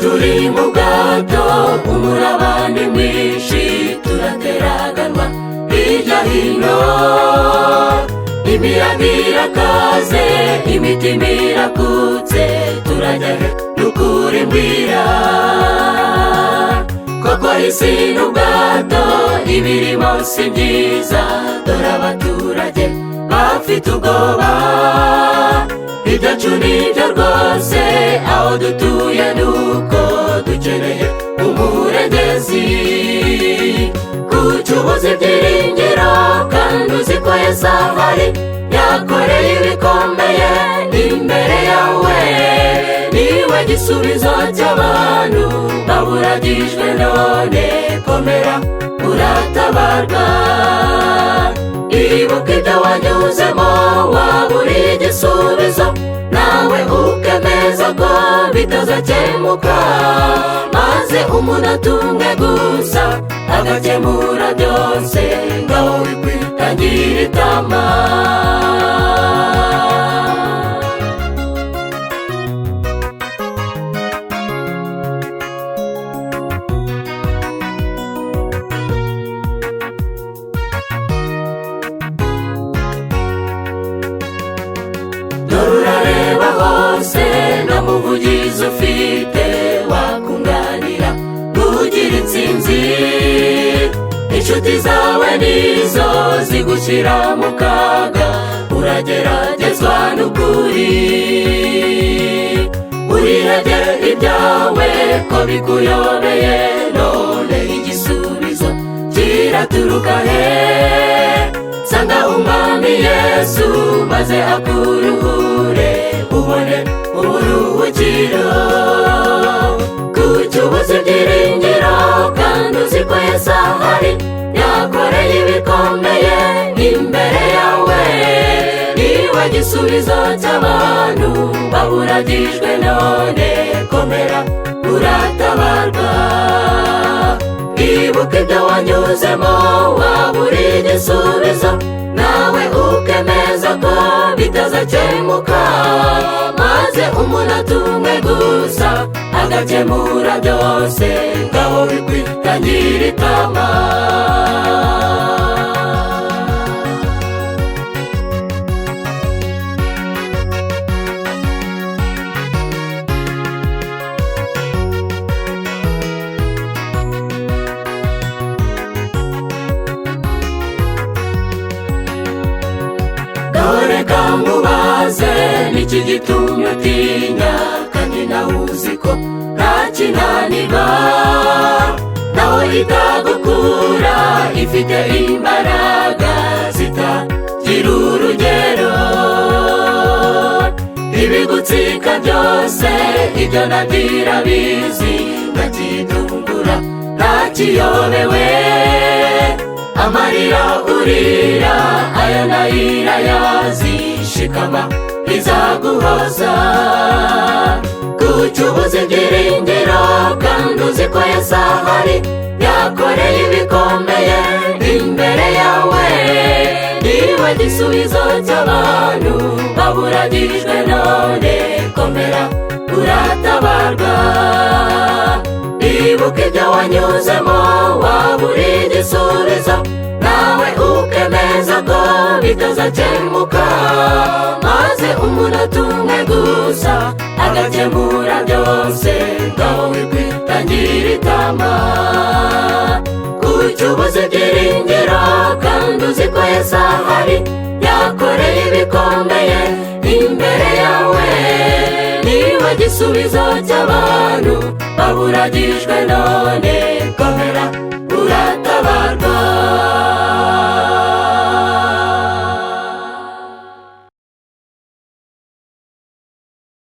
turi mu bwato umurabane mwinshi turateraganwa hirya hino, imiyaga irakaze imitima irakutse, turajya he n'ukuri mbwira koko isi n'ubwato ibirimo si byiza, dore abaturage bafite ubwoba, ibyacu nibyo rwose aho dutuye nuko dukeneye umurengezi, kucyubuza ibyiringiro kandi uzi ko Yesu ahari yakoreye ibikomeye imbere yawe, niwe gisubizo cy'abantu baburagijwe, none komera uratabarwa, ibuka ibyo wanyuzemo wabura igisubizo, nawe ukemeza ko bitazakemuka, maze umuntu atumwe gusa agakemura byose, ngaho wikwitangira itama. Urareba hose nta muvugizi ufite wakunganira ugira intsinzi, inshuti zawe nizo zigushyira mu kaga, urageragezwa n'ukuri, urihegere ibyawe ko bikuyobeye, none igisubizo kiraturuka he? Sanga umwami Yesu maze akuruhure, ubone uburuhukiro, kucyubuza ibyiringiro kandi uzi ko Yesu ahari yakoreye ibikomeye imbere yawe, niwe gisubizo cy'abantu baburagijwe, none komera uratabarwa, ibuka ibyo wanyuzemo wabura igisubizo, nawe ukemeza ko bitazakemuka, maze umuntu atumwe gusa agakemura byose, ngaho wikwitangira itama. Reka mubaze niki gitumye utinya, kandi nawe uzi ko ntakinanirwa, nawe itagukura ifite imbaraga zitagira urugero, ibigutsika byose ibyo nabwira bizi, ntakidungura ntakiyobewe, amarira urira aya nayira yazi, shikama izaguhoza, kucyubuza ibyiringiro kandi uzi ko Yesu ahari yakoreye ibikomeye imbere yawe, niwe gisubizo cy'abantu baburagijwe, none komera uratabarwa, ibuka ibyo wanyuzemo wabura igisubizo, nawe ukemeza ko bitazakemuka, maze umuntu atumwe gusa agakemura byose, ngaho wikwitangira itama, kucyubuza ibyiringiro kandi uzi ko Yesu ahari yakoreye ibikomeye imbere yawe, niwe gisubizo cy'abantu baburagijwe, none